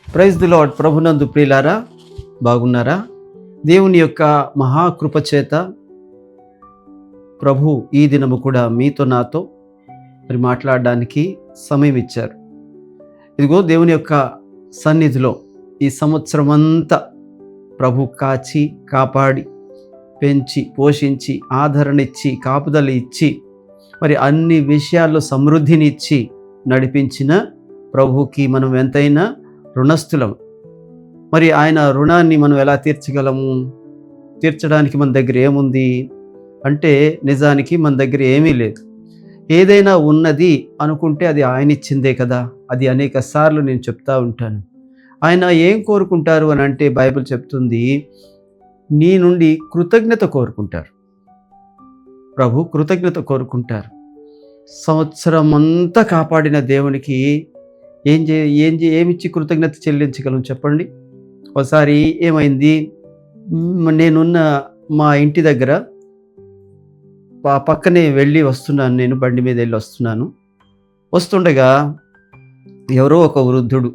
Praise the lord. ప్రభునందు ప్రియులారా, బాగున్నారా? దేవుని యొక్క మహాకృప చేత ప్రభు ఈ దినము కూడా మీతో నాతో మరి మాట్లాడడానికి సమయం ఇచ్చారు. ఇదిగో దేవుని యొక్క సన్నిధిలో ఈ సంవత్సరం అంతా ప్రభు కాచి కాపాడి పెంచి పోషించి ఆదరణ ఇచ్చి కాపుదల ఇచ్చి మరి అన్ని విషయాల్లో సమృద్ధిని ఇచ్చి నడిపించిన ప్రభుకి మనం ఎంతైనా రుణస్థులం. మరి ఆయన రుణాన్ని మనం ఎలా తీర్చగలము? తీర్చడానికి మన దగ్గర ఏముంది అంటే నిజానికి మన దగ్గర ఏమీ లేదు. ఏదైనా ఉన్నది అనుకుంటే అది ఆయన ఇచ్చిందే కదా. అది అనేక సార్లు నేను చెప్తా ఉంటాను. ఆయన ఏం కోరుకుంటారు అని అంటే బైబిల్ చెప్తుంది, నీ నుండి కృతజ్ఞత కోరుకుంటారు. ప్రభు కృతజ్ఞత కోరుకుంటారు. సంవత్సరం అంతా కాపాడిన దేవునికి ఏమిచ్చి కృతజ్ఞత చెల్లించగలం చెప్పండి? ఒకసారి ఏమైంది, నేనున్న మా ఇంటి దగ్గర పక్కనే వెళ్ళి వస్తున్నాను, నేను బండి మీద వెళ్ళి వస్తుండగా ఎవరో ఒక వృద్ధుడు,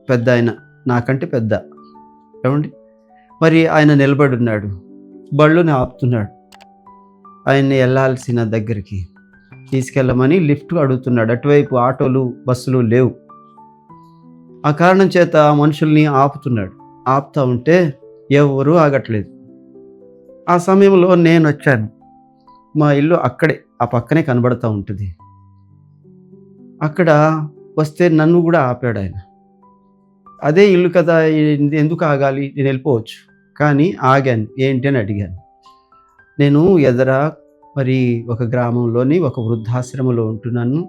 పెద్ద ఆయన, నాకంటే పెద్ద, ఏమండి, మరి ఆయన నిలబడి ఉన్నాడు, బళ్ళుని ఆపుతున్నాడు. ఆయన్ని వెళ్ళాల్సిన దగ్గరికి తీసుకెళ్ళమని లిఫ్ట్ అడుగుతున్నాడు. అటువైపు ఆటోలు బస్సులు లేవు. ఆ కారణం చేత మనుషుల్ని ఆపుతున్నాడు. ఆపుతూ ఉంటే ఎవరూ ఆగట్లేదు. ఆ సమయంలో నేను వచ్చాను. మా ఇల్లు అక్కడే, ఆ పక్కనే కనబడుతూ ఉంటుంది. అక్కడ వస్తే నన్ను కూడా ఆపాడు ఆయన. అదే ఇల్లు కదా, ఎందుకు ఆగాలి, నేను వెళ్ళిపోవచ్చు. కానీ ఆగాను. ఏంటి అని అడిగాను. నేను ఎదరా మరి ఒక గ్రామంలోని ఒక వృద్ధాశ్రమంలో ఉంటున్నాను,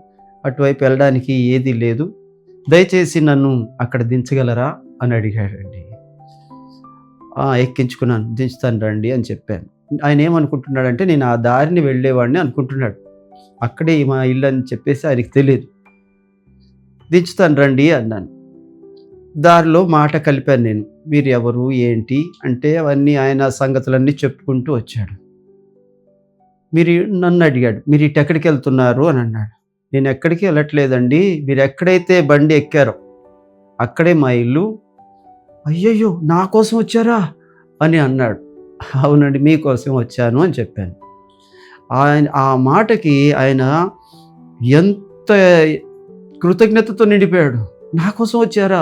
అటువైపు వెళ్ళడానికి ఏది లేదు, దయచేసి నన్ను అక్కడ దించగలరా అని అడిగాడండి. ఎక్కించుకున్నాను, దించుతాను రండి అని చెప్పాను. ఆయన ఏమనుకుంటున్నాడంటే నేను ఆ దారిని వెళ్ళేవాడిని అనుకుంటున్నాడు. అక్కడే మా ఇల్లు అని చెప్పేసి ఆయనకి తెలియదు. దించుతాను రండి అన్నాను. దారిలో మాట కలిపాను నేను. మీరు ఎవరు ఏంటి అంటే అవన్నీ ఆయన సంగతులన్నీ చెప్పుకుంటూ వచ్చాడు. నన్ను అడిగాడు, మీరు ఇటు ఎక్కడికి వెళ్తున్నారు అని అన్నాడు. నేను ఎక్కడికి వెళ్ళట్లేదండి, మీరు ఎక్కడైతే బండి ఎక్కారో అక్కడే మా ఇల్లు. అయ్యయ్యో, నా కోసం వచ్చారా అని అన్నాడు. అవునండి, మీకోసం వచ్చాను అని చెప్పాను. ఆ మాటకి ఆయన ఎంత కృతజ్ఞతతో నిండిపోయాడు. నా కోసం వచ్చారా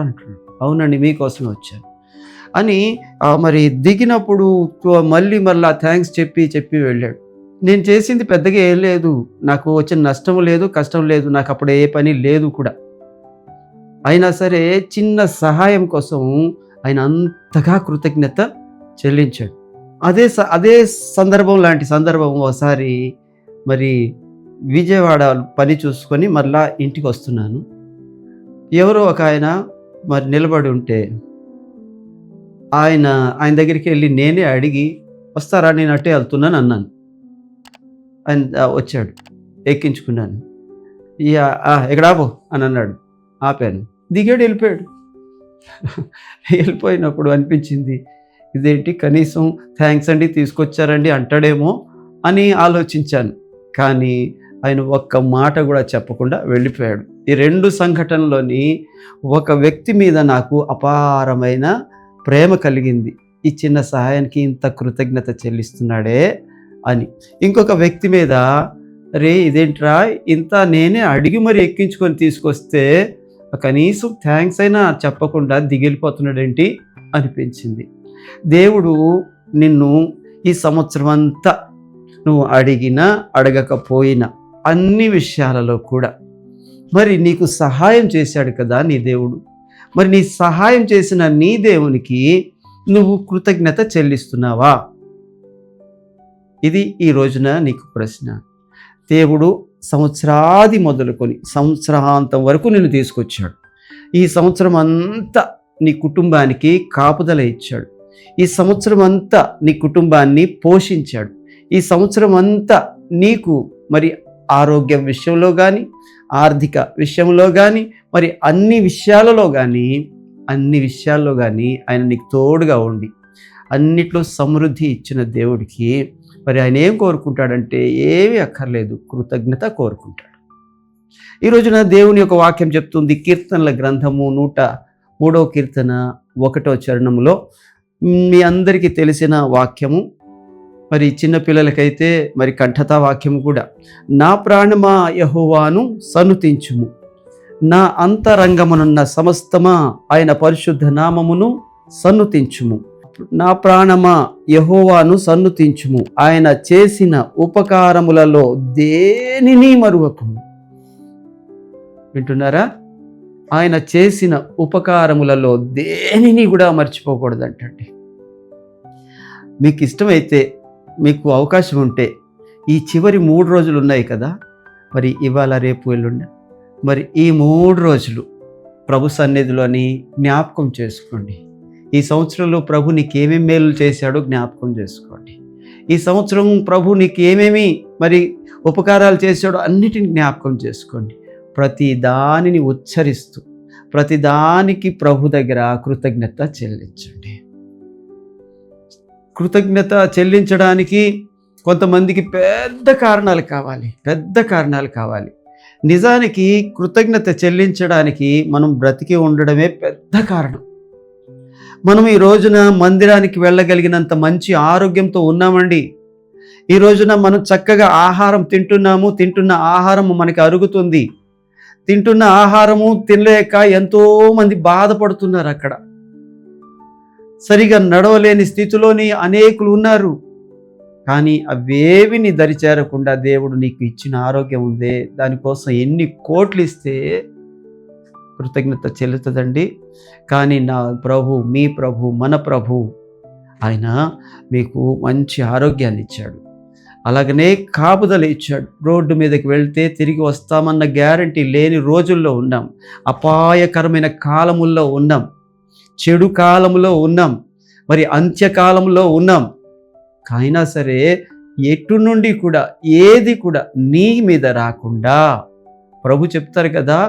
అంటున్నాడు. అవునండి, మీకోసమే వచ్చాను అని మరి దిగినప్పుడు మళ్ళా థ్యాంక్స్ చెప్పి వెళ్ళాడు. నేను చేసింది పెద్దగా ఏం లేదు, నాకు వచ్చిన నష్టం లేదు, కష్టం లేదు, నాకు అప్పుడు ఏ పని లేదు కూడా. అయినా సరే చిన్న సహాయం కోసం ఆయన అంతగా కృతజ్ఞత చెల్లించాడు. అదే సందర్భం లాంటి సందర్భం ఒకసారి మరి విజయవాడ పని చూసుకొని మళ్ళా ఇంటికి వస్తున్నాను. ఎవరో ఒక ఆయన మరి నిలబడి ఉంటే ఆయన దగ్గరికి వెళ్ళి నేనే అడిగి, వస్తారా, నేను అట్టే వెళ్తున్నాను అన్నాను. ఆయన వచ్చాడు, ఎక్కించుకున్నాను. ఎక్కడ ఆపో అని అన్నాడు. ఆపాను. దిగాడు, వెళ్ళిపోయాడు. వెళ్ళిపోయినప్పుడు అనిపించింది, ఇదేంటి కనీసం థ్యాంక్స్ అండి తీసుకొచ్చారండి అంటాడేమో అని ఆలోచించాను. కానీ ఆయన ఒక్క మాట కూడా చెప్పకుండా వెళ్ళిపోయాడు. ఈ రెండు సంఘటనలోని ఒక వ్యక్తి మీద నాకు అపారమైన ప్రేమ కలిగింది. ఈ చిన్న సహాయానికి ఇంత కృతజ్ఞత చెల్లిస్తున్నాడే అని. ఇంకొక వ్యక్తి మీద, రే ఇదేంట్రా, ఇంత నేనే అడిగి మరి ఎక్కించుకొని తీసుకొస్తే కనీసం థ్యాంక్స్ అయినా చెప్పకుండా దిగిలిపోతున్నాడేంటి అనిపించింది. దేవుడు నిన్ను ఈ సంవత్సరం అంతా నువ్వు అడిగినా అడగకపోయినా అన్ని విషయాలలో కూడా మరి నీకు సహాయం చేశాడు కదా నీ దేవుడు. మరి నీ సహాయం చేసిన నీ దేవునికి నువ్వు కృతజ్ఞత చెల్లిస్తున్నావా? ఇది ఈ రోజున నీకు ప్రశ్న. దేవుడు సంవత్సరాది మొదలుకొని సంవత్సరాంతం వరకు నిన్ను తీసుకొచ్చాడు. ఈ సంవత్సరం అంతా నీ కుటుంబానికి కాపుదల ఇచ్చాడు. ఈ సంవత్సరం అంతా నీ కుటుంబాన్ని పోషించాడు. ఈ సంవత్సరం అంతా నీకు మరి ఆరోగ్యం విషయంలో కానీ, ఆర్థిక విషయంలో కానీ, మరి అన్ని విషయాల్లో కానీ ఆయన నీకు తోడుగా ఉండి అన్నిట్లో సమృద్ధి ఇచ్చిన దేవుడికి మరి ఆయన ఏం కోరుకుంటాడంటే ఏమీ అక్కర్లేదు, కృతజ్ఞత కోరుకుంటాడు. ఈ రోజున దేవుని యొక్క వాక్యం చెప్తుంది, కీర్తనల గ్రంథము 103వ కీర్తన 1వ చరణంలో మీ అందరికీ తెలిసిన వాక్యము, మరి చిన్నపిల్లలకైతే మరి కంఠతా వాక్యము కూడా, నా ప్రాణమా యెహోవాను సన్నుతించుము, నా అంతరంగమునున్న సమస్తమా ఆయన పరిశుద్ధ నామమును సన్నుతించుము. నా ప్రాణమా యెహోవాను సన్నుతించుము, ఆయన చేసిన ఉపకారములలో దేనిని మరువకుము. వింటున్నారా? ఆయన చేసిన ఉపకారములలో దేనిని కూడా మర్చిపోకూడదంటండి. మీకు ఇష్టమైతే, మీకు అవకాశం ఉంటే ఈ చివరి 3 రోజులు ఉన్నాయి కదా, మరి ఇవాళ రేపు ఎల్లుండి, మరి ఈ 3 రోజులు ప్రభు సన్నిధిలోని జ్ఞాపకం చేసుకోండి. ఈ సంవత్సరంలో ప్రభు నీకు ఏమేమి మేలు చేశాడో జ్ఞాపకం చేసుకోండి. ఈ సంవత్సరం ప్రభు నీకు ఏమేమి మరి ఉపకారాలు చేశాడో అన్నిటిని జ్ఞాపకం చేసుకోండి. ప్రతి దానిని ఉచ్చరిస్తూ ప్రతి దానికి ప్రభు దగ్గర కృతజ్ఞత చెల్లించండి. కృతజ్ఞత చెల్లించడానికి కొంతమందికి పెద్ద కారణాలు కావాలి. నిజానికి కృతజ్ఞత చెల్లించడానికి మనం బ్రతికి ఉండడమే పెద్ద కారణం. మనం ఈ రోజున మందిరానికి వెళ్ళగలిగినంత మంచి ఆరోగ్యంతో ఉన్నామండి. ఈ రోజున మనం చక్కగా ఆహారం తింటున్న ఆహారము మనకి అరుగుతుంది. తింటున్న ఆహారము తినలేక ఎంతోమంది బాధపడుతున్నారు. అక్కడ సరిగా నడవలేని స్థితిలోని అనేకులు ఉన్నారు. కానీ అవేవి నీ దరిచేరకుండా దేవుడు నీకు ఇచ్చిన ఆరోగ్యం ఉందే, దానికోసం ఎన్ని కోట్లు ఇస్తే కృతజ్ఞత చెల్లుతుందండి. కానీ నా ప్రభు, మీ ప్రభు, మన ప్రభు ఆయన మీకు మంచి ఆరోగ్యాన్ని ఇచ్చాడు, అలాగనే కాపుదల ఇచ్చాడు. రోడ్డు మీదకి వెళ్తే తిరిగి వస్తామన్న గ్యారంటీ లేని రోజుల్లో ఉన్నాం, అపాయకరమైన కాలముల్లో ఉన్నాం, చెడు కాలంలో ఉన్నాం, మరి అంత్యకాలంలో ఉన్నాం. అయినా సరే ఎటు నుండి కూడా ఏది కూడా నీ మీద రాకుండా ప్రభు చెప్తారు కదా,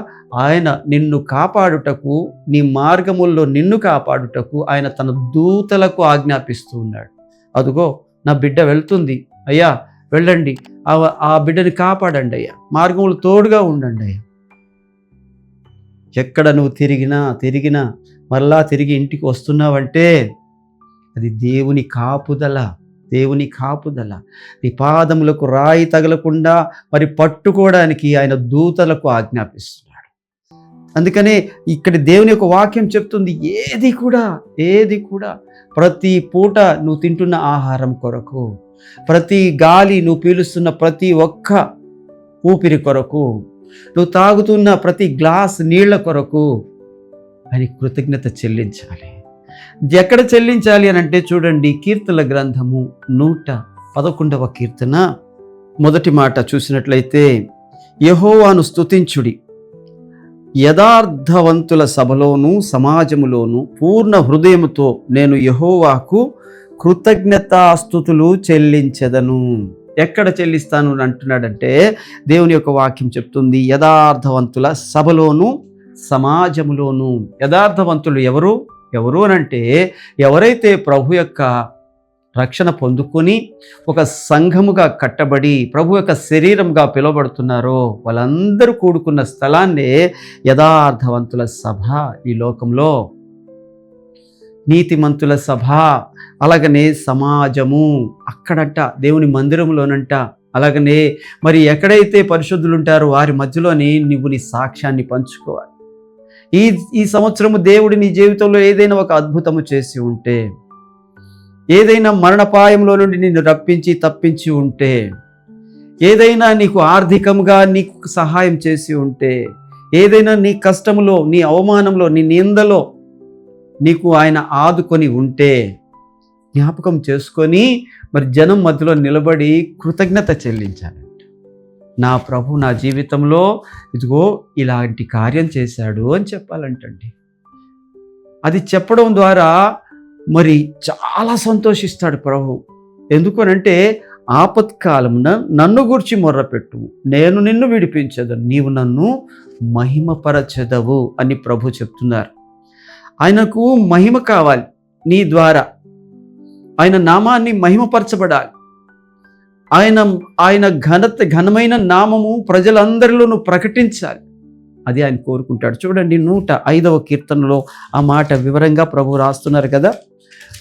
ఆయన నిన్ను కాపాడుటకు, నీ మార్గముల్లో నిన్ను కాపాడుటకు ఆయన తన దూతలకు ఆజ్ఞాపిస్తూ ఉన్నాడు. అదుగో నా బిడ్డ వెళ్తుంది అయ్యా, వెళ్ళండి, ఆ బిడ్డని కాపాడండి అయ్యా, మార్గములు తోడుగా ఉండండి అయ్యా. ఎక్కడ నువ్వు తిరిగినా మరలా తిరిగి ఇంటికి వస్తున్నావంటే అది దేవుని కాపుదల. నీ పాదములకు రాయి తగలకుండా మరి పట్టుకోవడానికి ఆయన దూతలకు ఆజ్ఞాపిస్తున్నాడు. అందుకనే ఇక్కడ దేవుని యొక్క వాక్యం చెప్తుంది, ఏది కూడా ప్రతి పూట నువ్వు తింటున్న ఆహారం కొరకు, ప్రతి గాలి నువ్వు పీలుస్తున్న ప్రతి ఒక్క ఊపిరి కొరకు, నువ్వు తాగుతున్న ప్రతి గ్లాస్ నీళ్ల కొరకు అని కృతజ్ఞత చెల్లించాలి. ఎక్కడ చెల్లించాలి అని అంటే చూడండి, కీర్తనల గ్రంథము 111వ కీర్తన మొదటి మాట చూసినట్లయితే, యెహోవాను స్తుతించుడి, యథార్థవంతుల సభలోను సమాజములోను పూర్ణ హృదయముతో నేను యెహోవాకు కృతజ్ఞతాస్తుతులు చెల్లించెదను. ఎక్కడ చెల్లిస్తాను అంటున్నాడంటే దేవుని యొక్క వాక్యం చెప్తుంది, యథార్థవంతుల సభలోను సమాజములోను. యథార్థవంతులు ఎవరు అనంటే ఎవరైతే ప్రభు యొక్క రక్షణ పొందుకొని ఒక సంఘముగా కట్టబడి ప్రభు యొక్క శరీరంగా పిలువబడుతున్నారో వాళ్ళందరూ కూడుకున్న స్థలాన్నే యథార్థవంతుల సభ. ఈ లోకంలో నీతిమంతుల సభ, అలాగనే సమాజము, అక్కడంట దేవుని మందిరంలోనంట. అలాగనే మరి ఎక్కడైతే పరిశుద్ధులు ఉంటారో వారి మధ్యలోని నువ్వు నీ సాక్ష్యాన్ని పంచుకోవాలి. ఈ సంవత్సరము దేవుడి నీ జీవితంలో ఏదైనా ఒక అద్భుతము చేసి ఉంటే, ఏదైనా మరణపాయంలో నుండి నిన్ను రప్పించి తప్పించి ఉంటే, ఏదైనా నీకు ఆర్థికంగా నీకు సహాయం చేసి ఉంటే, ఏదైనా నీ కష్టములో, నీ అవమానంలో, నీ నిందలో నీకు ఆయన ఆదుకొని ఉంటే జ్ఞాపకం చేసుకొని మరి జనం మధ్యలో నిలబడి కృతజ్ఞత చెల్లించాలి. నా ప్రభు నా జీవితంలో ఇదిగో ఇలాంటి కార్యం చేశాడు అని చెప్పాలంటండి. అది చెప్పడం ద్వారా మరి చాలా సంతోషిస్తాడు ప్రభు. ఎందుకనంటే ఆపత్కాలమున నన్ను గూర్చి మొర్రపెట్టు, నేను నిన్ను విడిపించదను, నీవు నన్ను మహిమపరచెదవు అని ప్రభు చెప్తున్నారు. ఆయనకు మహిమ కావాలి నీ ద్వారా. ఆయన నామాన్ని మహిమపరచబడాలి. ఆయన ఆయన ఘనమైన నామము ప్రజలందరిలోనూ ప్రకటించాలి. అది ఆయన కోరుకుంటాడు. చూడండి 105వ కీర్తనలో ఆ మాట వివరంగా ప్రభు రాస్తున్నారు కదా.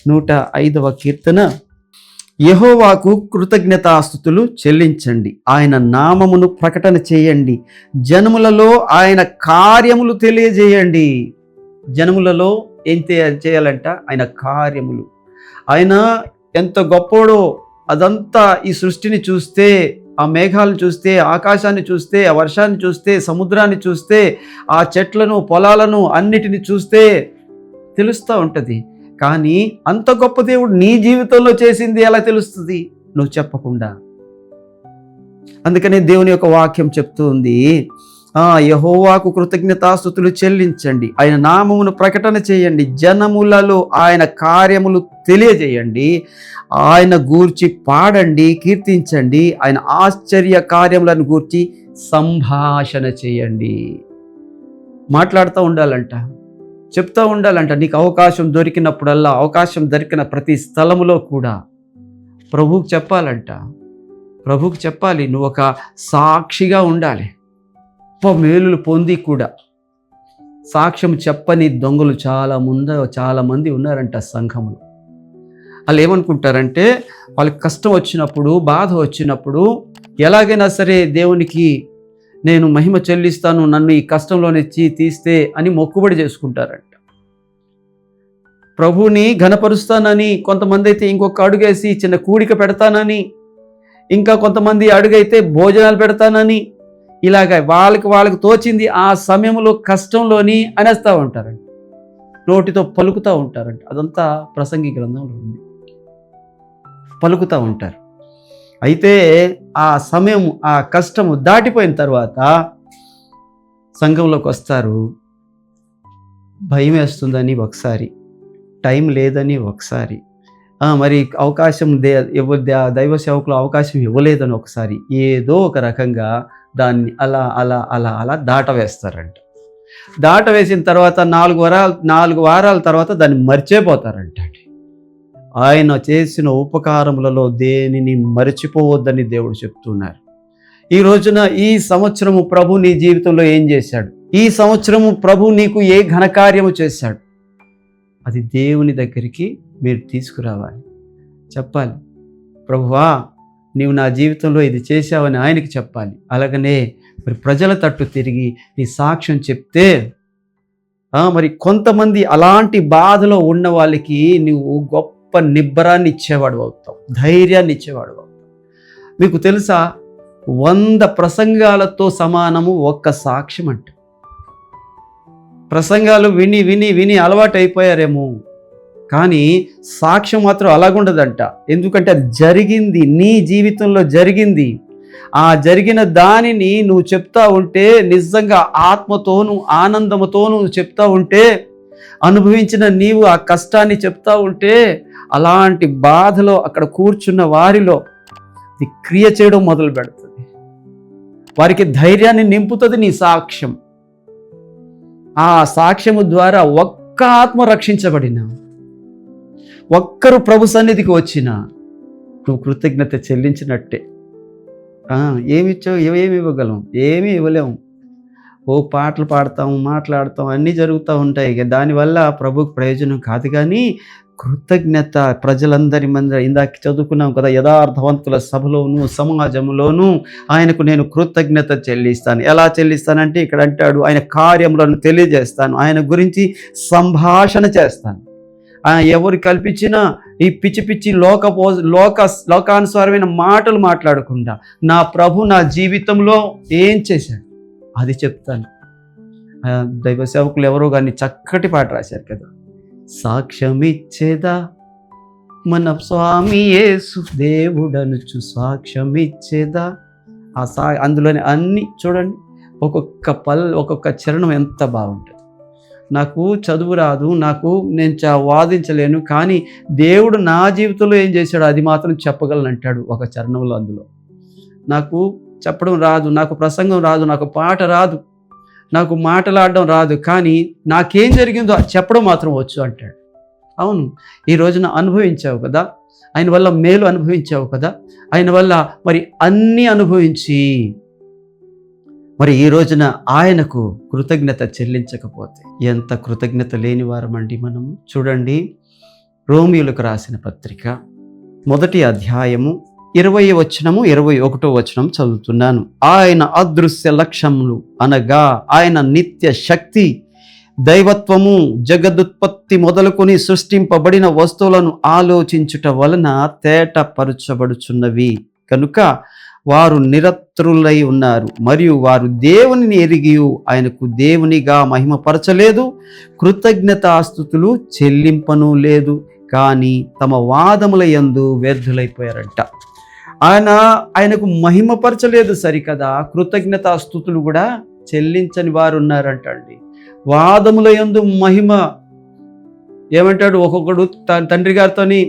105వ కీర్తన, యెహోవాకు కృతజ్ఞతాస్తుతులు చెల్లించండి, ఆయన నామమును ప్రకటన చేయండి, జనములలో ఆయన కార్యములు తెలియజేయండి. జనములలో ఏం చేయాలంట? ఆయన కార్యములు. ఆయన ఎంత గొప్పోడో అదంతా ఈ సృష్టిని చూస్తే, ఆ మేఘాలను చూస్తే, ఆకాశాన్ని చూస్తే, ఆ వర్షాన్ని చూస్తే, సముద్రాన్ని చూస్తే, ఆ చెట్లను పొలాలను అన్నిటిని చూస్తే తెలుస్తూ ఉంటుంది. కానీ అంత గొప్ప దేవుడు నీ జీవితంలో చేసింది ఎలా తెలుస్తుంది నువ్వు చెప్పకుండా? అందుకనే దేవుని యొక్క వాక్యం చెప్తూ ఉంది, యెహోవాకు కృతజ్ఞతాస్తుతులు చెల్లించండి, ఆయన నామమును ప్రకటన చేయండి, జనములలో ఆయన కార్యములు తెలియజేయండి, ఆయన గూర్చి పాడండి, కీర్తించండి, ఆయన ఆశ్చర్య కార్యములను గూర్చి సంభాషణ చేయండి. మాట్లాడుతూ ఉండాలంట, చెప్తూ ఉండాలంట. నీకు అవకాశం దొరికినప్పుడల్లా, అవకాశం దొరికిన ప్రతి స్థలములో కూడా ప్రభువుకు చెప్పాలంట. ప్రభువుకు చెప్పాలి. నువ్వు ఒక సాక్షిగా ఉండాలి. గొప్ప మేలులు పొంది కూడా సాక్ష్యం చెప్పని దొంగలు చాలా మంది ఉన్నారంట సంఘంలో. వాళ్ళు ఏమనుకుంటారంటే, వాళ్ళకి కష్టం వచ్చినప్పుడు, బాధ వచ్చినప్పుడు ఎలాగైనా సరే దేవునికి నేను మహిమ చెల్లిస్తాను, నన్ను ఈ కష్టంలోనే తీస్తే అని మొక్కుబడి చేసుకుంటారంట. ప్రభువుని ఘనపరుస్తానని కొంతమంది అయితే ఇంకొక అడుగేసి చిన్న కూడిక పెడతానని, ఇంకా కొంతమంది అడుగైతే భోజనాలు పెడతానని, ఇలాగ వాళ్ళకి తోచింది ఆ సమయంలో కష్టంలోని అనేస్తూ ఉంటారంట. నోటితో పలుకుతూ ఉంటారంట. అదంతా ప్రసంగి గ్రంథంలో ఉంది. పలుకుతూ ఉంటారు. అయితే ఆ సమయం, ఆ కష్టము దాటిపోయిన తర్వాత సంఘంలోకి వస్తారు. భయం వేస్తుందని ఒకసారి, టైం లేదని ఒకసారి, మరి అవకాశం దైవ సేవకులు అవకాశం ఇవ్వలేదని ఒకసారి, ఏదో ఒక రకంగా దాన్ని అలా దాటవేస్తారంట. దాటవేసిన తర్వాత 4 వారాల తర్వాత దాన్ని మర్చిపోతారంట. ఆయన చేసిన ఉపకారములలో దేనిని మర్చిపోవద్దని దేవుడు చెప్తున్నారు. ఈ రోజున ఈ సంవత్సరము ప్రభు నీ జీవితంలో ఏం చేశాడు? ఈ సంవత్సరము ప్రభు నీకు ఏ ఘనకార్యము చేశాడు? అది దేవుని దగ్గరికి మీరు తీసుకురావాలి, చెప్పాలి. ప్రభువా, నీవు నా జీవితంలో ఇది చేశావని ఆయనకి చెప్పాలి. అలాగనే మరి ప్రజల తట్టు తిరిగి నీ సాక్ష్యం చెప్తే, మరి కొంతమంది అలాంటి బాధలో ఉన్న వాళ్ళకి నువ్వు గొప్ప నిబ్బరాన్ని ఇచ్చేవాడు అవుతావు, ధైర్యాన్ని ఇచ్చేవాడు అవుతావు. మీకు తెలుసా, 100 ప్రసంగాలతో సమానము ఒక్క సాక్ష్యం అంటే. ప్రసంగాలు విని విని విని అలవాటు అయిపోయారేమో, కానీ సాక్ష్యం మాత్రం అలాగుండదంట. ఎందుకంటే అది జరిగింది, నీ జీవితంలో జరిగింది. ఆ జరిగిన దానిని నువ్వు చెప్తా ఉంటే, నిజంగా ఆత్మతోనూ ఆనందముతోనూ చెప్తా ఉంటే, అనుభవించిన నీవు ఆ కష్టాన్ని చెప్తా ఉంటే, అలాంటి బాధలో అక్కడ కూర్చున్న వారిలో ఇది క్రియ చేయడం మొదలు పెడుతుంది. వారికి ధైర్యాన్ని నింపుతుంది నీ సాక్ష్యం. ఆ సాక్ష్యము ద్వారా ఒక్క ఆత్మ రక్షించబడిన, ఒక్కరు ప్రభు సన్నిధికి వచ్చినా నువ్వు కృతజ్ఞత చెల్లించినట్టే. ఏమిచ్చావు? ఏమి ఇవ్వగలం? ఏమీ ఇవ్వలేము. పాటలు పాడతాం, మాట్లాడతాం, అన్నీ జరుగుతూ ఉంటాయి. దానివల్ల ప్రభుకు ప్రయోజనం కాదు. కానీ కృతజ్ఞత ప్రజలందరి మంది, ఇందాక చదువుకున్నాం కదా, యథార్థవంతుల సభలోను సమాజంలోనూ ఆయనకు నేను కృతజ్ఞత చెల్లిస్తాను. ఎలా చెల్లిస్తానంటే ఇక్కడ అంటాడు, ఆయన కార్యములను తెలియజేస్తాను, ఆయన గురించి సంభాషణ చేస్తాను. ఎవరు కల్పించినా ఈ పిచ్చి పిచ్చి లోకానుసారమైన మాటలు మాట్లాడకుండా నా ప్రభు నా జీవితంలో ఏం చేశాడు అది చెప్తాను. దైవ సేవకులు ఎవరో కానీ చక్కటి పాట రాశారు కదా, సాక్ష్యమిచ్చేదా మన స్వామి యేసు దేవుడనుచు సాక్ష్యమిచ్చేదా. అందులోని అన్ని చూడండి, ఒక్కొక్క చరణం ఎంత బాగుంటుంది. నాకు చదువు రాదు, నేను వాదించలేను, కానీ దేవుడు నా జీవితంలో ఏం చేశాడో అది మాత్రం చెప్పగలను అంటాడు ఒక చరణంలో. అందులో నాకు చెప్పడం రాదు, నాకు ప్రసంగం రాదు, నాకు పాట రాదు, నాకు మాట్లాడడం రాదు, కానీ నాకేం జరిగిందో చెప్పడం మాత్రం వచ్చు అంటాడు. అవును, ఈ రోజున అనుభవించావు కదా, ఆయన వల్ల మేలు అనుభవించావు కదా, ఆయన వల్ల మరి అన్నీ అనుభవించి మరి ఈ రోజున ఆయనకు కృతజ్ఞత చెల్లించకపోతే ఎంత కృతజ్ఞత లేని వారమండి మనము. చూడండి, రోమియోలకు రాసిన పత్రిక 1వ అధ్యాయము 20వ వచనము 21వ వచనం చదువుతున్నాను. ఆయన అదృశ్య లక్ష్యములు అనగా ఆయన నిత్య శక్తి, దైవత్వము, జగదుత్పత్తి మొదలుకొని సృష్టింపబడిన వస్తువులను ఆలోచించుట వలన తేటపరచబడుచున్నవి కనుక వారు నిరత్రులై ఉన్నారు. మరియు వారు దేవునిని ఎరిగి ఆయనకు దేవునిగా మహిమపరచలేదు, కృతజ్ఞతాస్తుతులు చెల్లింపను లేదు, కానీ తమ వాదముల యందు వ్యర్థులైపోయారంట. ఆయనకు మహిమపరచలేదు సరికదా, కృతజ్ఞతాస్తుతులు కూడా చెల్లించని వారు ఉన్నారంట అండి. వాదముల యందు మహిమ ఏమంటాడు, ఒక్కొక్కడు తండ్రి గారితోని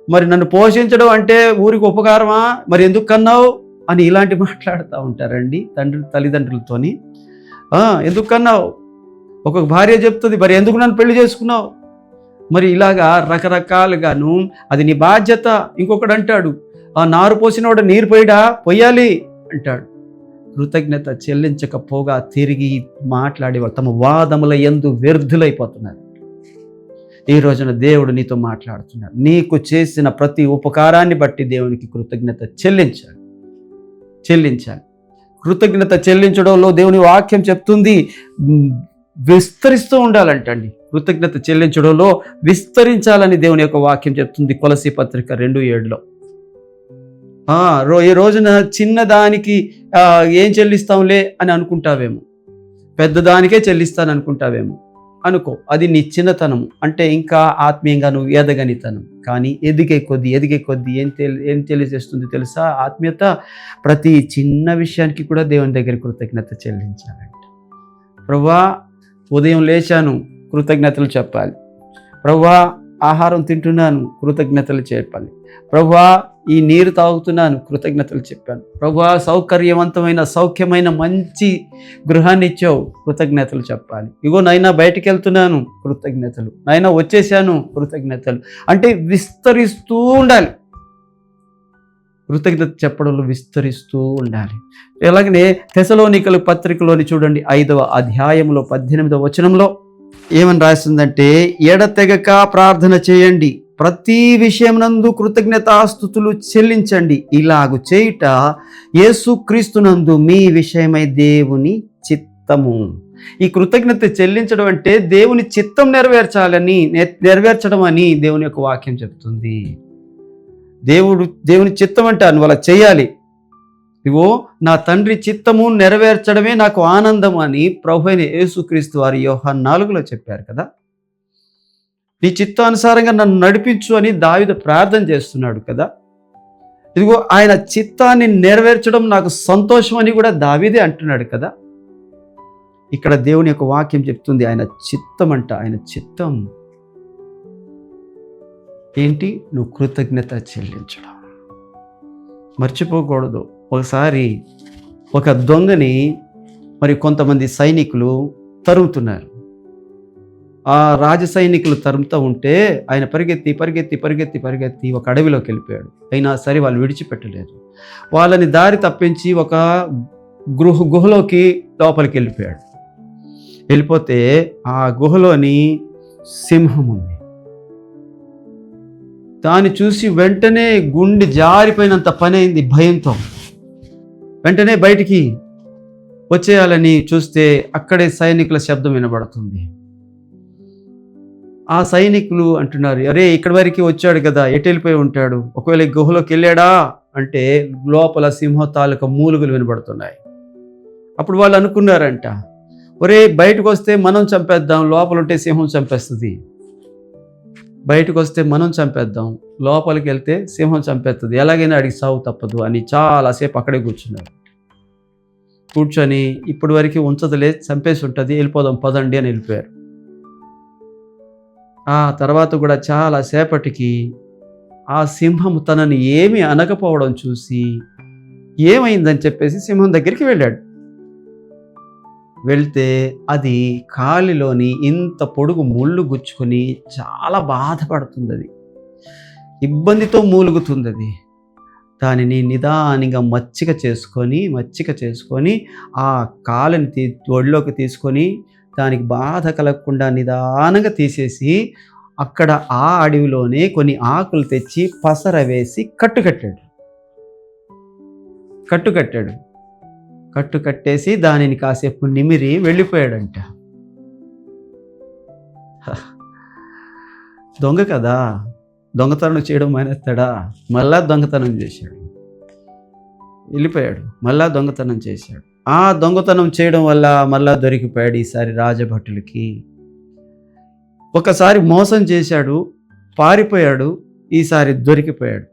మరి నన్ను పోషించడం అంటే ఊరికి ఉపకారమా, మరి ఎందుకు కన్నావు అని ఇలాంటి మాట్లాడుతూ ఉంటారండి తల్లిదండ్రులతోని. ఎందుకు కన్నావు, ఒక్కొక్క భార్య చెప్తుంది, మరి ఎందుకు నన్ను పెళ్లి చేసుకున్నావు, మరి ఇలాగా రకరకాలుగాను అది నీ బాధ్యత. ఇంకొకడు అంటాడు, నారు పోసినవాడు నీరు పొయ్యాలి అంటాడు. కృతజ్ఞత చెల్లించకపోగా తిరిగి మాట్లాడేవారు తమ వాదముల యందు వ్యర్థులైపోతున్నారు. ఈ రోజున దేవుడు నీతో మాట్లాడుతున్నాడు. నీకు చేసిన ప్రతి ఉపకారాన్ని బట్టి దేవునికి కృతజ్ఞత చెల్లించాలి. కృతజ్ఞత చెల్లించడంలో దేవుని వాక్యం చెప్తుంది విస్తరిస్తూ ఉండాలంటండి. కృతజ్ఞత చెల్లించడంలో విస్తరించాలని దేవుని యొక్క వాక్యం చెప్తుంది. కొలసీ పత్రిక 2:7. ఈ రోజున చిన్నదానికి ఏం చెల్లిస్తాంలే అని అనుకుంటావేమో, పెద్దదానికే చెల్లిస్తాను అనుకుంటావేమో. అనుకో, అది నీ చిన్నతనం, అంటే ఇంకా ఆత్మీయంగా నువ్వు ఎదగనితనం. కానీ ఎదిగే కొద్దీ ఏం తెలియజేస్తుంది తెలుసా? ఆత్మీయత ప్రతి చిన్న విషయానికి కూడా దేవుని దగ్గర కృతజ్ఞత చెల్లించాలంట. ప్రభువా, ఉదయం లేచాను, కృతజ్ఞతలు చెప్పాలి. ప్రభువా, ఆహారం తింటున్నాను, కృతజ్ఞతలు చెప్పాలి. ప్రభువా, ఈ నీరు తాగుతున్నాను, కృతజ్ఞతలు చెప్పాను. ప్రభువా, సౌఖ్యమైన మంచి గృహాన్ని ఇచ్చావు, కృతజ్ఞతలు చెప్పాలి. ఇగో నైనా బయటికి వెళ్తున్నాను, కృతజ్ఞతలు. నైనా వచ్చేసాను, కృతజ్ఞతలు. అంటే విస్తరిస్తూ ఉండాలి. కృతజ్ఞత చెప్పడంలో విస్తరిస్తూ ఉండాలి. అలాగనే తెసలోనికల పత్రికలోని చూడండి 5వ అధ్యాయంలో 18వ వచనంలో ఏమని రాసిందంటే, ఎడతెగక ప్రార్థన చేయండి, ప్రతి విషయమునందు కృతజ్ఞతాస్తుతులు చెల్లించండి, ఇలాగు చేయుట యేసుక్రీస్తునందు మీ విషయమై దేవుని చిత్తము. ఈ కృతజ్ఞత చెల్లించడం అంటే దేవుని చిత్తం నెరవేర్చడం అని దేవుని యొక్క వాక్యం చెప్తుంది. దేవుని చిత్తం అంటే నువ్వు అలా చేయాలి. ఇవో నా తండ్రి చిత్తము నెరవేర్చడమే నాకు ఆనందం అని ప్రభువైన యేసుక్రీస్తు వారి యోహాను 4లో చెప్పారు కదా. నీ చిత్తానుసారంగా నన్ను నడిపించు అని దావీదు ప్రార్థన చేస్తున్నాడు కదా. ఇదిగో ఆయన చిత్తాన్ని నెరవేర్చడం నాకు సంతోషం అని కూడా దావీదే అంటున్నాడు కదా. ఇక్కడ దేవుని యొక్క వాక్యం చెప్తుంది ఆయన చిత్తం అంట. ఆయన చిత్తం ఏంటి? నువ్వు కృతజ్ఞత చెల్లించడం మర్చిపోకూడదు. ఒకసారి ఒక దొంగని మరి కొంతమంది సైనికులు తరుముతున్నారు. ఆ రాజ సైనికులు తరుముతూ ఉంటే ఆయన పరిగెత్తి ఒక అడవిలోకి వెళ్ళిపోయాడు. అయినా సరే వాళ్ళు విడిచిపెట్టలేదు. వాళ్ళని దారి తప్పించి ఒక గుహలోకి లోపలికి వెళ్ళిపోతే ఆ గుహలోని సింహం ఉంది. దాన్ని చూసి వెంటనే గుండె జారిపోయినంత పని అయింది భయంతో. వెంటనే బయటికి వచ్చేయాలని చూస్తే అక్కడే సైనికుల శబ్దం వినబడుతుంది. ఆ సైనికులు అంటున్నారు, అరే ఇక్కడి వరకు వచ్చాడు కదా, ఎటు వెళ్ళిపోయి ఉంటాడు, ఒకవేళ గుహలోకి వెళ్ళాడా అంటే లోపల సింహ తాలూకా మూలుగులు వినబడుతున్నాయి. అప్పుడు వాళ్ళు అనుకున్నారంట, ఒరే బయటకు వస్తే మనం చంపేద్దాం, లోపల ఉంటే సింహం చంపేస్తుంది. బయటకు వస్తే మనం చంపేద్దాం, లోపలికి వెళ్తే సింహం చంపేస్తుంది, ఎలాగైనా అడిగి సావు తప్పదు అని చాలాసేపు అక్కడే కూర్చొని ఇప్పటి వరకు ఉంచదులే, చంపేసి ఉంటుంది, వెళ్ళిపోదాం పదండి అని వెళ్ళిపోయారు. ఆ తర్వాత కూడా చాలాసేపటికి ఆ సింహం తనని ఏమీ అనకపోవడం చూసి ఏమైందని చెప్పేసి సింహం దగ్గరికి వెళ్ళాడు. వెళ్తే అది కాలిలోని ఇంత పొడుగు ముళ్ళు గుచ్చుకొని చాలా బాధపడుతుంది. అది ఇబ్బందితో మూలుగుతుంది అది. దానిని నిదానంగా మచ్చిక చేసుకొని ఆ కాలుని ఒడిలోకి తీసుకొని దానికి బాధ కలగకుండా నిదానంగా తీసేసి అక్కడ ఆ అడవిలోనే కొన్ని ఆకులు తెచ్చి పసర వేసి కట్టు కట్టేసి దానిని కాసేపు నిమిరి వెళ్ళిపోయాడంట. దొంగ కదా, దొంగతనం చేయడం మానేస్తాడా? మళ్ళా దొంగతనం చేశాడు, వెళ్ళిపోయాడు, మళ్ళా దొంగతనం చేశాడు. ఆ దొంగతనం చేయడం వల్ల మళ్ళా దొరికిపోయాడు. ఈసారి రాజభటులకి ఒకసారి మోసం చేశాడు, పారిపోయాడు, ఈసారి దొరికిపోయాడు.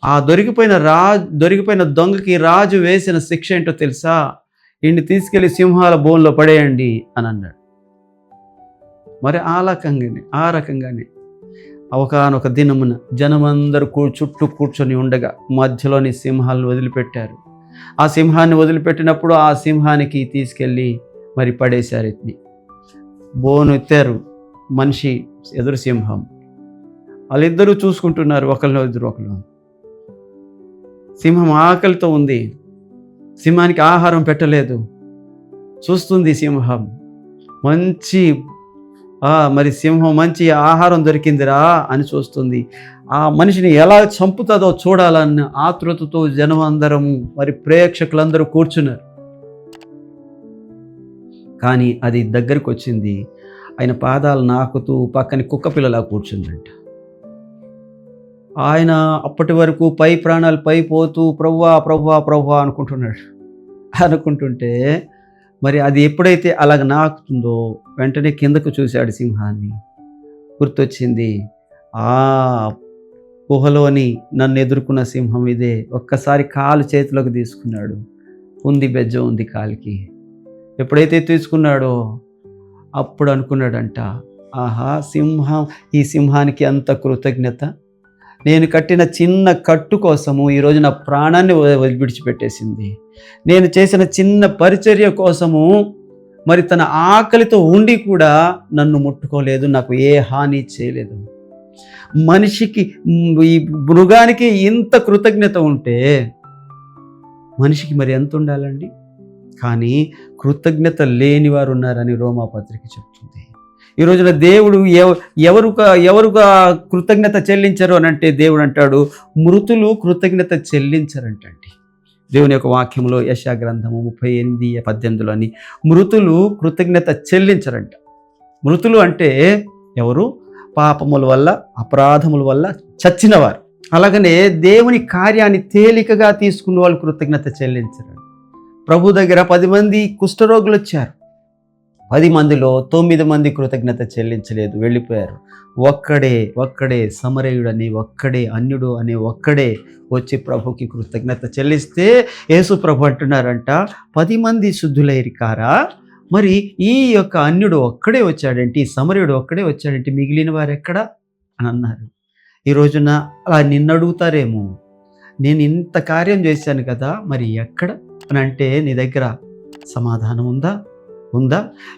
ఆ దొరికిపోయిన దొంగకి రాజు వేసిన శిక్ష ఏంటో తెలుసా? ఈయన్ని తీసుకెళ్లి సింహాల బోన్లో పడేయండి అని అన్నాడు. మరి ఆ రకంగానే ఒకానొక దినమున జనమందరూ చుట్టూ కూర్చొని ఉండగా మధ్యలోని సింహాలను వదిలిపెట్టారు. ఆ సింహాన్ని వదిలిపెట్టినప్పుడు ఆ సింహానికి తీసుకెళ్ళి మరి పడేశారు. బోను ఎత్తారు, మనిషి ఎదురు సింహం. వాళ్ళిద్దరూ చూసుకుంటున్నారు ఒకళ్ళు. సింహం ఆకలితో ఉంది, సింహానికి ఆహారం పెట్టలేదు. చూస్తుంది సింహం, మరి సింహం మంచి ఆహారం దొరికిందిరా అని చూస్తుంది. ఆ మనిషిని ఎలా చంపుతుందో చూడాలన్న ఆతృతతో జనం అందరము మరి ప్రేక్షకులందరూ కూర్చున్నారు. కానీ అది దగ్గరికి వచ్చింది, ఆయన పాదాలు నాకుతూ పక్కన కుక్క పిల్లలా కూర్చుందంట. ఆయన అప్పటి వరకు పై ప్రాణాలు పై పోతూ ప్రభువా అనుకుంటుంటే మరి అది ఎప్పుడైతే అలాగ నాకుతుందో వెంటనే కిందకు చూశాడు సింహాన్ని. గుర్తొచ్చింది, ఆ గుహలోని నన్ను ఎదుర్కొన్న సింహం ఇదే. ఒక్కసారి కాలు చేతిలోకి తీసుకున్నాడు, బెజ్జం ఉంది కాలికి. ఎప్పుడైతే తీసుకున్నాడో అప్పుడు అనుకున్నాడంట, ఆహా ఈ సింహానికి అంత కృతజ్ఞత. నేను కట్టిన చిన్న కట్టు కోసము ఈరోజు నా ప్రాణాన్ని విడిచిపెట్టేసింది. నేను చేసిన చిన్న పరిచర్య కోసము మరి తన ఆకలితో ఉండి కూడా నన్ను ముట్టుకోలేదు, నాకు ఏ హాని చేయలేదు. మనిషికి, ఈ మృగానికి ఇంత కృతజ్ఞత ఉంటే మనిషికి మరి ఎంత ఉండాలండి? కానీ కృతజ్ఞత లేని వారు ఉన్నారని రోమాపత్రిక చెప్తుంది. ఈ రోజున దేవుడు ఎవరుగా కృతజ్ఞత చెల్లించరు అని అంటే దేవుడు అంటాడు, మృతులు కృతజ్ఞత చెల్లించరంటండి. దేవుని యొక్క వాక్యంలో యెషయా గ్రంథము 38:18 మృతులు కృతజ్ఞత చెల్లించరంట. మృతులు అంటే ఎవరు? పాపముల వల్ల, అపరాధముల వల్ల చచ్చినవారు. అలాగనే దేవుని కార్యాన్ని తేలికగా తీసుకున్న వాళ్ళు కృతజ్ఞత చెల్లించరు. ప్రభు దగ్గర 10 మంది కుష్ఠరోగులు వచ్చారు. 10 మందిలో 9 మంది కృతజ్ఞత చెల్లించలేదు, వెళ్ళిపోయారు. ఒక్కడే సమరయుడని, అన్యుడు అనే ఒక్కడే వచ్చి ప్రభుకి కృతజ్ఞత చెల్లిస్తే యేసు ప్రభు అంటున్నారంట, 10 మంది శుద్ధులైరి కారా, మరి ఈ యొక్క అన్యుడు ఒక్కడే వచ్చాడంటే, ఈ సమరయుడు ఒక్కడే వచ్చాడంటే మిగిలిన వారు ఎక్కడ అని అన్నారు. ఈ రోజున అలా నిన్ను అడుగుతారేమో, నేను ఇంత కార్యం చేశాను కదా, మరి ఎక్కడ అని అంటే నీ దగ్గర సమాధానం ఉందా?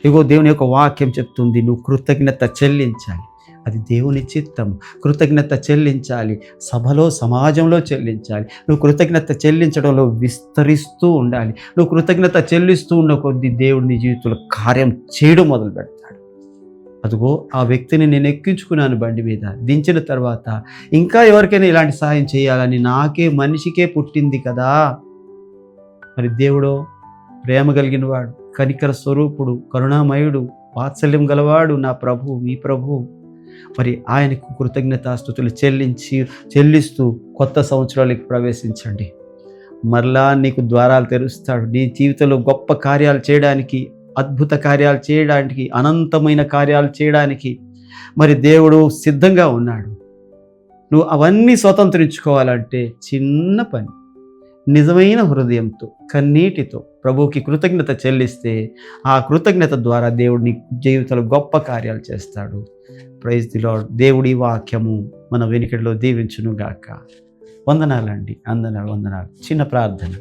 ఇగో దేవుని యొక్క వాక్యం చెప్తుంది, నువ్వు కృతజ్ఞత చెల్లించాలి. అది దేవుని చిత్తం. కృతజ్ఞత చెల్లించాలి, సభలో సమాజంలో చెల్లించాలి. నువ్వు కృతజ్ఞత చెల్లించడంలో విస్తరిస్తూ ఉండాలి. నువ్వు కృతజ్ఞత చెల్లిస్తూ ఉన్న కొద్దీ దేవుడు నీ జీవితంలో కార్యం చేయడం మొదలు పెడతాడు. అదిగో ఆ వ్యక్తిని నేను ఎక్కించుకున్నాను బండి మీద, దించిన తర్వాత ఇంకా ఎవరికైనా ఇలాంటి సహాయం చేయాలని మనిషికే పుట్టింది కదా. మరి దేవుడో ప్రేమ కలిగిన వాడు, కనికర స్వరూపుడు, కరుణామయుడు, వాత్సల్యం గలవాడు, నా ప్రభు, మీ ప్రభు. మరి ఆయనకు కృతజ్ఞతాస్తుతులు చెల్లిస్తూ కొత్త సంవత్సరాలకు ప్రవేశించండి. మరలా నీకు ద్వారాలు తెరుస్తాడు. నీ జీవితంలో గొప్ప కార్యాలు చేయడానికి, అద్భుత కార్యాలు చేయడానికి, అనంతమైన కార్యాలు చేయడానికి మరి దేవుడు సిద్ధంగా ఉన్నాడు. నువ్వు అవన్నీ స్వతంత్రించుకోవాలంటే చిన్న పని, నిజమైన హృదయంతో, కన్నీటితో ప్రభువుకి కృతజ్ఞత చెల్లిస్తే ఆ కృతజ్ఞత ద్వారా దేవుడు నీ జీవితంలో గొప్ప కార్యాలు చేస్తాడు. Praise the Lord. దేవుడి వాక్యము మన వెనుకడిలో దీవించును గాక. వందనాలండి, వందనాలు. చిన్న ప్రార్థన.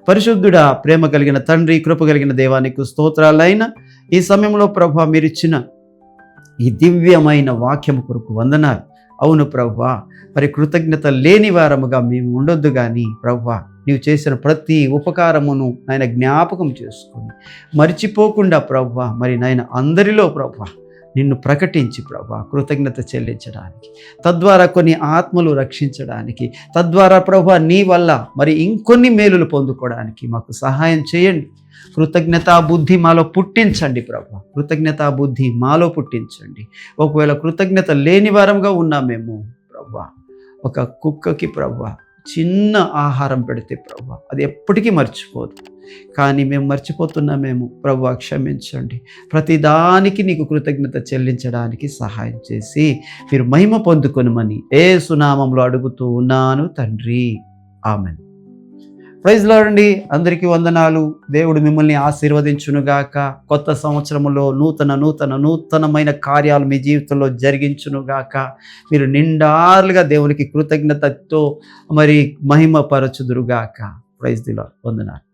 పరిశుద్ధుడా, ప్రేమ కలిగిన తండ్రి, కృప కలిగిన దేవానికి స్తోత్రాలైన ఈ సమయంలో ప్రభువా, మీరిచ్చిన ఈ దివ్యమైన వాక్యము కొరకు వందనాలు. అవును ప్రభువా, మరి కృతజ్ఞత లేని వారముగా మేము ఉండొద్దు కానీ ప్రభువా, నీవు చేసిన ప్రతి ఉపకారమును నాయన జ్ఞాపకం చేసుకొని మర్చిపోకుండా ప్రభువా, మరి నాయన అందరిలో ప్రభువా నిన్ను ప్రకటించి ప్రభువా కృతజ్ఞత చెల్లించడానికి, తద్వారా కొన్ని ఆత్మలు రక్షించడానికి, తద్వారా ప్రభువా నీ వల్ల మరి ఇంకొన్ని మేలులు పొందుకోవడానికి మాకు సహాయం చేయండి. కృతజ్ఞతా బుద్ధి మాలో పుట్టించండి ప్రభువా, కృతజ్ఞతా బుద్ధి మాలో పుట్టించండి. ఒకవేళ కృతజ్ఞత లేని వారంగా ఉన్నామేమో ప్రభువా, ఒక కుక్కకి ప్రభువా చిన్న ఆహారం పెడితే ప్రభువా అది ఎప్పటికీ మర్చిపోదు, కానీ మేము మర్చిపోతున్నామేమో ప్రభువా, క్షమించండి. ప్రతిదానికి నీకు కృతజ్ఞత చెల్లించడానికి సహాయం చేసి మీరు మహిమ పొందుకొనుమని యేసు నామములో అడుగుతూ ఉన్నాను తండ్రి, ఆమెన్. ప్రైజ్ లార్డ్ అండి, అందరికీ వందనాలు. దేవుడు మిమ్మల్ని ఆశీర్వదించునుగాక. కొత్త సంవత్సరములో నూతనమైన కార్యాలు మీ జీవితంలో జరిగించునుగాక. మీరు నిండాలుగా దేవునికి కృతజ్ఞతతో మరి మహిమ పరచుదురుగాక. Praise the Lord. వందనాలు.